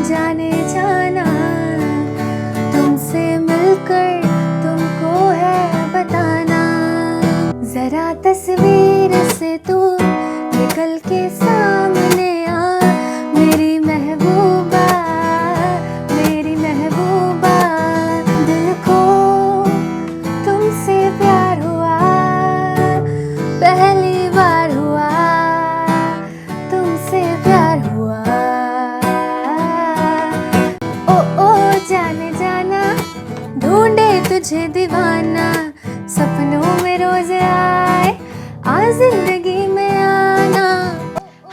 जाने जाना, तुमसे मिलकर तुमको है बताना। जरा तस्वीर से तू निकल के सामने आ, मेरी महबूबा, मेरी महबूबा। दिल को तुमसे प्यार हुआ, पहली बार हुआ, तुमसे प्यार हुआ। ओ जाने जाना, ढूंढे तुझे दीवाना, सपनों में रोज आए, आ जिंदगी में आना।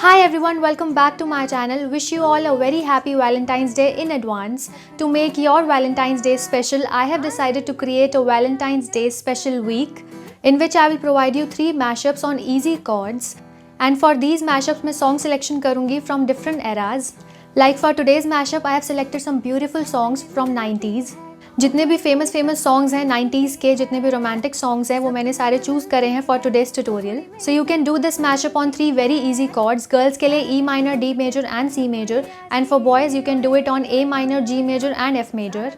Hi everyone, welcome back to my channel. Wish you all a very happy Valentine's Day in advance. To make your Valentine's Day special, I have decided to create a Valentine's Day special week in which I will provide you 3 mashups on easy chords. And for these mashups, मैं song selection करूँगी from different eras. Like for today's mashup, I have selected some beautiful songs from 90s. जितने भी famous songs हैं 90s के, जितने भी romantic songs हैं, वो मैंने सारे चूज़ करे हैं for today's tutorial. So you can do this mashup on 3 very easy chords. Girls के लिए E minor, D major and C major, and for boys you can do it on A minor, G major and F major.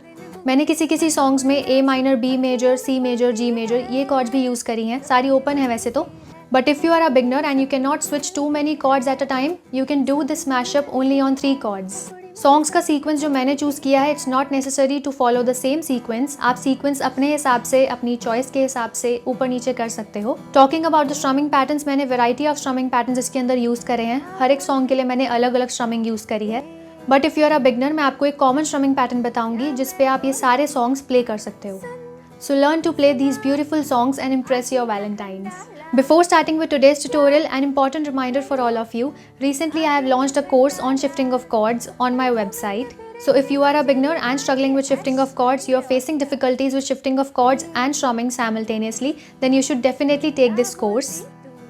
मैंने किसी songs में A minor, B major, C major, G major ये chords भी use करी हैं. सारी open है वैसे तो, but if you are a beginner and you can not switch to many chords at a time, you can do this mashup only on 3 chords. Songs का sequence जो मैंने चूज़ किया है, it's not necessary to follow the same sequence. आप sequence अपने हिसाब से, अपनी चॉइस के हिसाब से ऊपर नीचे कर सकते हो. Talking about the strumming patterns, मैंने वैरायटी ऑफ स्ट्रमिंग पैटर्न्स इसके अंदर यूज़ करे हैं. हर एक सॉन्ग के लिए मैंने अलग अलग स्ट्रमिंग यूज़ करी है. But if you are a beginner, मैं आपको एक कॉमन स्ट्रमिंग पैटर्न बताऊंगी जिस पे आप ये सारे सॉन्ग्स प्ले कर सकते हो. So learn to play these beautiful songs and impress your Valentines. Before starting with today's tutorial, an important reminder for all of you. Recently I have launched a course on shifting of chords on my website. So if you are a beginner and struggling with shifting of chords, you are facing difficulties with shifting of chords and strumming simultaneously, then you should definitely take this course.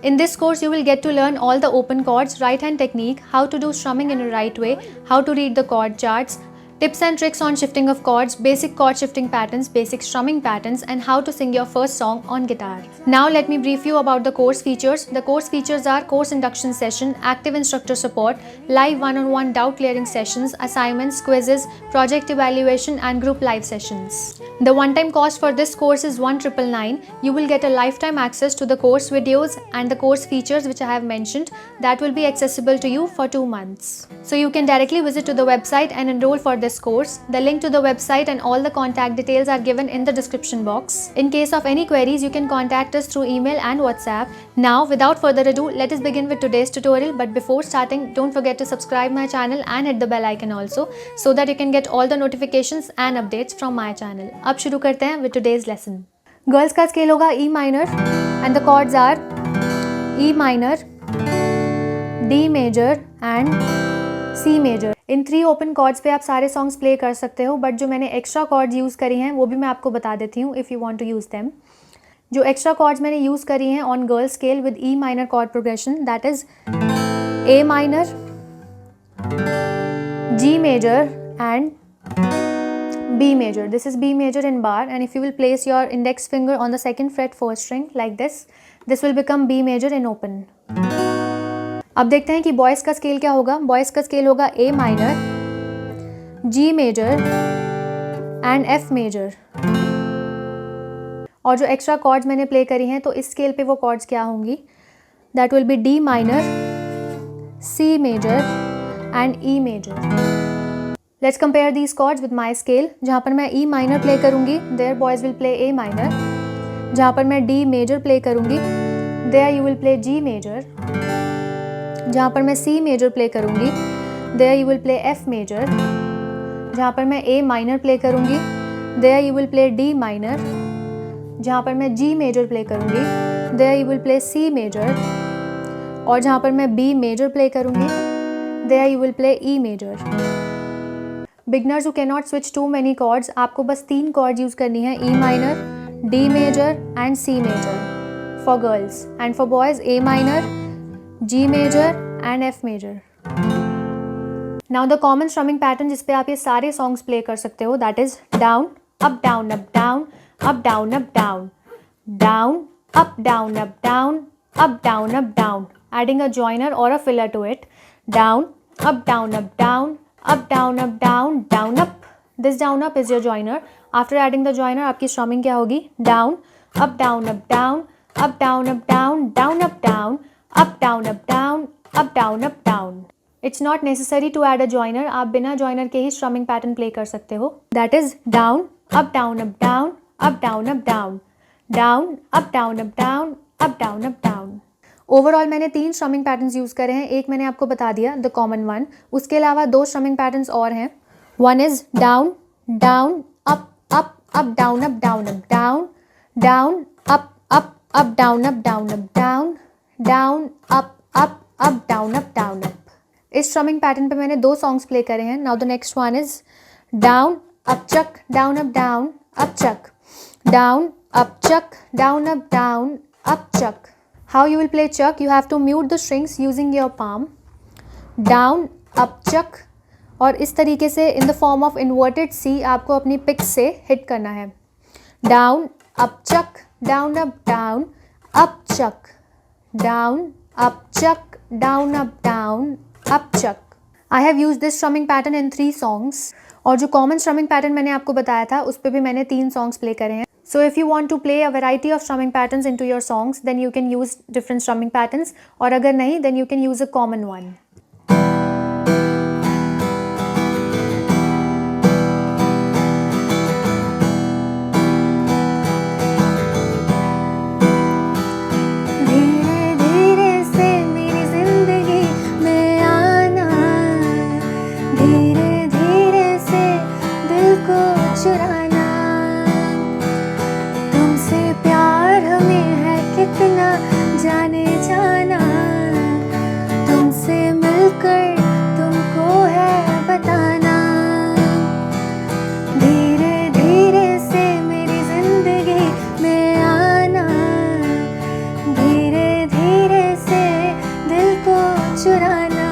In this course, you will get to learn all the open chords, right hand technique, how to do strumming in a right way, how to read the chord charts, tips and tricks on shifting of chords, basic chord shifting patterns, basic strumming patterns, and how to sing your first song on guitar. Now let me brief you about the course features. The course features are course induction session, active instructor support, live one-on-one doubt clearing sessions, assignments, quizzes, project evaluation, and group live sessions. The one-time cost for this course is 1,999. You will get a lifetime access to the course videos and the course features which I have mentioned. That will be accessible to you for 2 months. So you can directly visit to the website and enroll for this course. The link to the website and all the contact details are given in the description box. In case of any queries, you can contact us through email and WhatsApp. Now, without further ado, let us begin with today's tutorial. But before starting, don't forget to subscribe my channel and hit the bell icon also, so that you can get all the notifications and updates from my channel. अब शुरू करते हैं with today's lesson. Girls का scale होगा E minor and the chords are E minor, D major and C major. इन 3 open chords पे आप सारे सॉन्ग्स प्ले कर सकते हो, बट जो मैंने एक्स्ट्रा कॉर्ड्स यूज़ करी हैं वो भी मैं आपको बता देती हूँ if you want to use them. जो एक्स्ट्रा कॉर्ड्स मैंने यूज़ करी हैं on girl scale with E minor chord progression, that is A minor, G major and B major. This is B major in bar, and if you will place your index finger on the 2nd fret 4th string like this will become B major in open. अब देखते हैं कि boys का scale क्या होगा. Boys का scale होगा A minor, G major and F major. और जो एक्स्ट्रा कॉर्ड्स मैंने प्ले करी हैं, तो इस स्केल पे वो कॉर्ड्स क्या होंगी, that will be D minor, C major and E major. Let's compare these chords with my scale. जहाँ पर मैं ई माइनर प्ले करूँगी, there boys will play A minor. जहाँ पर मैं डी मेजर प्ले करूँगी, there you will play G major. जहाँ पर मैं सी मेजर प्ले करूँगी, there you will play F major. जहाँ पर मैं ए माइनर प्ले करूँगी, there you will play D minor. जहाँ पर मैं जी मेजर प्ले करूँगी, there you will play C major. और जहाँ पर मैं बी मेजर प्ले करूँगी, there you will play E major. Beginners who can not switch to many chords, आपको बस 3 कॉर्ड यूज़ करनी है, E minor, D major and C major for girls, and for boys A minor, G major and F major. Now the common strumming pattern जिस पे आप ये सारे songs play कर सकते हो, that is down, up, down, up, down, up, down, up, down, down, up, down, up, down, up, down, up, down, adding a joiner or a filler to it, down, up, down, up, down, up, down, down, up. This down, up is your joiner. After adding the joiner, आपकी strumming क्या होगी? Down, up, down, up, down, up, down, up, down, down, up, down, up, down, up, down, up, down, up, down. It's not necessary to add a joiner. आप बिना joiner के ही strumming pattern play कर सकते हो. That is down, up, down, up, down, up, down, up, down, down, up, down, up, down, up, down, up, down. Overall मैंने 3 strumming patterns use करे हैं. एक मैंने आपको बता दिया द कॉमन वन. उसके अलावा 2 स्ट्रमिंग पैटर्न्स और हैं. One is down down up up up down up down up down down up up up down up down up down down up up down up down up. इस strumming pattern पे मैंने 2 songs play करे हैं. Now the next one is down up Chak down up Chak down up Chak down up Chak. How you will play chuck? You have to mute the strings using your palm. Down, up, chuck. और इस तरीके से in the form of inverted C आपको अपनी pick से hit करना है. Down, up, chuck, down, up, chuck. Down, up, chuck, down, up, chuck. I have used this strumming pattern in 3 songs. और जो common strumming pattern मैंने आपको बताया था उस पर भी मैंने 3 songs play करे हैं. So if you want to play a variety of strumming patterns into your songs, then you can use different strumming patterns. और अगर नहीं, then you can use a common one. धीरे धीरे से मेरी जिंदगी में आना, धीरे धीरे से दिल को चुराना. कितना जाने जाना, तुमसे मिलकर तुमको है बताना. धीरे धीरे से मेरी जिंदगी में आना, धीरे धीरे से दिल को चुराना.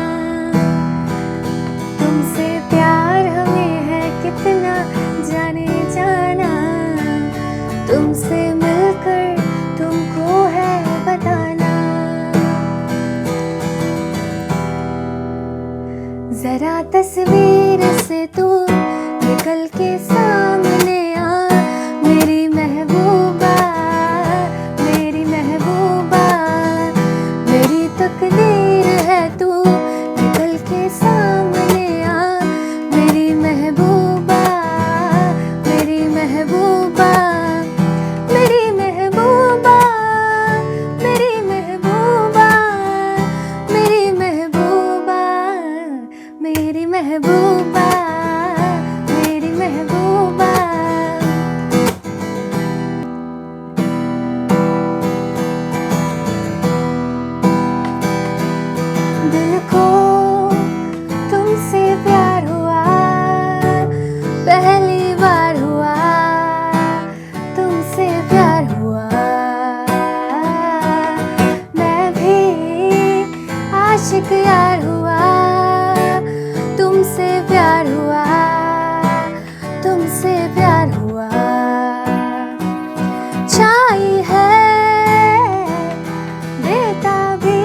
तुमसे प्यार हमें है कितना जाने जाना, तुमसे मिलकर तुमको है बताना. जरा तस्वीर से तू निकल के सामने आ, मेरी महबूबा, मेरी महबूबा. मेरी तकदीर है तू निकल के सामने आ, मेरी महबूबा, मेरी महबूबा. महबूबा, मेरी महबूबा. दिल को तुमसे प्यार हुआ, पहली बार हुआ, तुमसे प्यार हुआ. मैं भी आशिक यार हुआ, तुमसे प्यार हुआ, तुमसे प्यार हुआ. छाई है बेताबी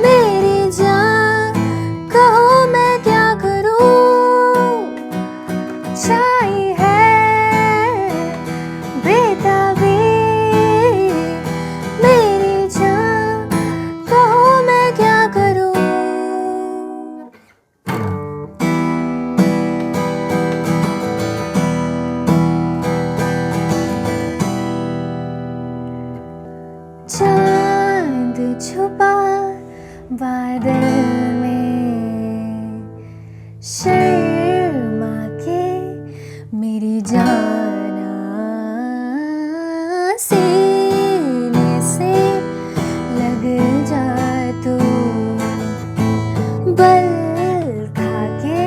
मेरी जान, कहो मैं क्या करूं. छाई है बेताबी मेरी जान, कहो मैं क्या करूं. चांद छुपा बादल में, शर्मा के मेरी जाना, सीने से लग जा तू, बल खा के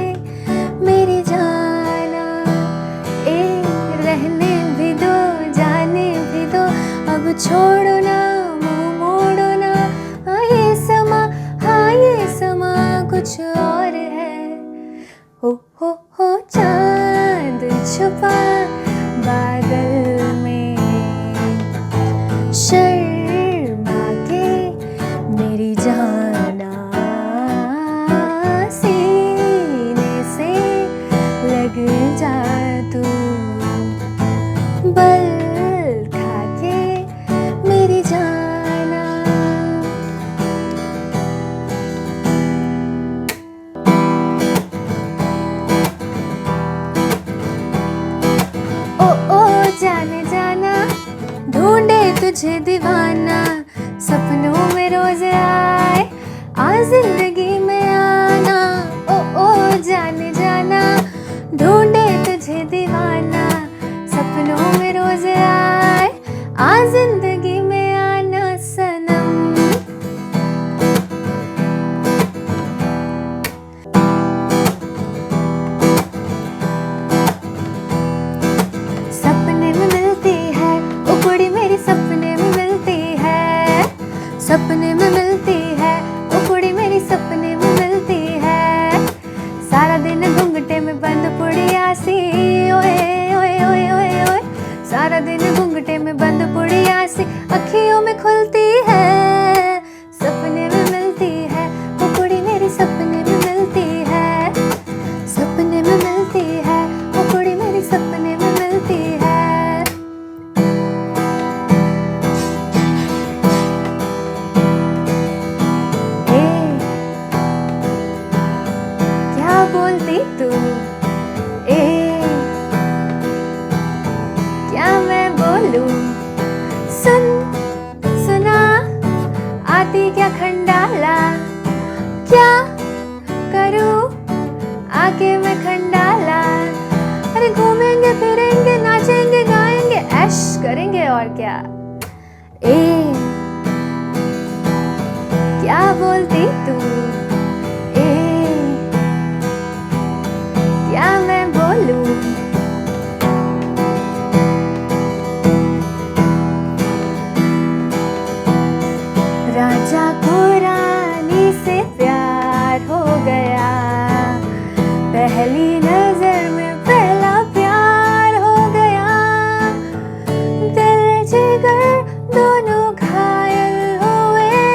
मेरी जाना. रहने भी दो, जाने भी दो, अब छोड़ो ना, कुछ और है. हो चांद छुपा बादल में, शर्मा के मेरी जाना, सी तुझे दीवाना, सपनों में रोज आए, आ जिंदगी में आना। ओ जाने जाना, ढूंढे तुझे दीवाना, सपनों में रोज आए, आ जिंदगी में आना सनम। सपने में मिलती है ओ कुड़ी मेरी, सपने में मिलती है, सपने में मिलती है ओ कुड़ी मेरी, सपने में मिलती है। सारा दिन घुंघटे में बंद पुड़िया सी, ओए ओए ओए ओए ओए, सारा दिन घुंघटे में बंद पुड़िया सी, अखियों में खुलती है, सपने में मिलती है वो कुड़ी मेरी, सपने में मिलती है, सपने में मिलती है वो कुड़ी मेरी, सपने में मिलती है। क्या बोलती तू, क्या मैं बोलूं, सुन सुना, आती क्या खंडाला, क्या करूं आके मैं खंडाला। अरे घूमेंगे फिरेंगे नाचेंगे गाएंगे ऐश करेंगे और क्या। क्या बोलती तू, क्या मैं बोलूं। राजा को रानी से प्यार हो गया, पहली नजर में पहला प्यार हो गया। दिल जिगर दोनों घायल हुए,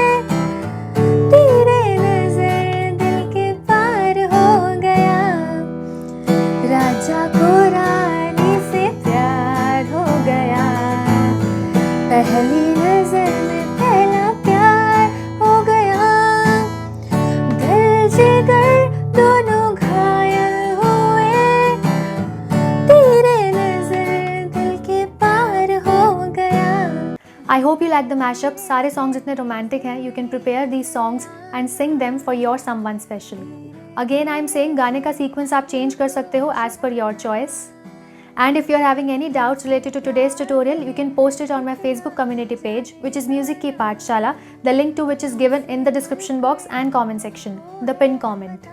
तेरे नजर दिल के पार हो गया। राजा को रानी से प्यार हो गया, पहली नजर में पहला प्यार हो गया। दिल जिगर दोनों घायल हुए, तेरे नजर दिल के पार हो गया। I hope you like the mashup. सारे songs इतने romantic हैं. You can prepare these songs and sing them for your someone special. Again, I am saying गाने का sequence आप change कर सकते हो as per your choice. And if you are having any doubts related to today's tutorial, you can post it on my Facebook community page, which is Music Ki Pathshala, the link to which is given in the description box and comment section, the pinned comment.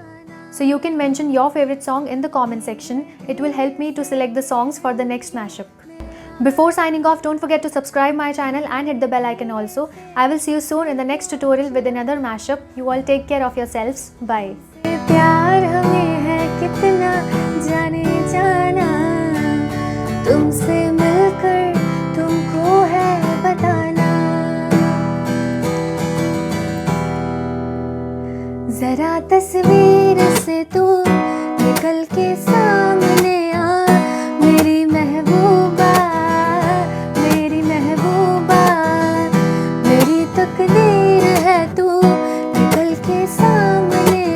So you can mention your favorite song in the comment section. It will help me to select the songs for the next mashup. Before signing off, don't forget to subscribe my channel and hit the bell icon also. I will see you soon in the next tutorial with another mashup. You all take care of yourselves. Bye. प्यार हमें है कितना जाने जाना, तुमसे मिलकर तुमको है बताना। जरा तस्वीर से तू निकल के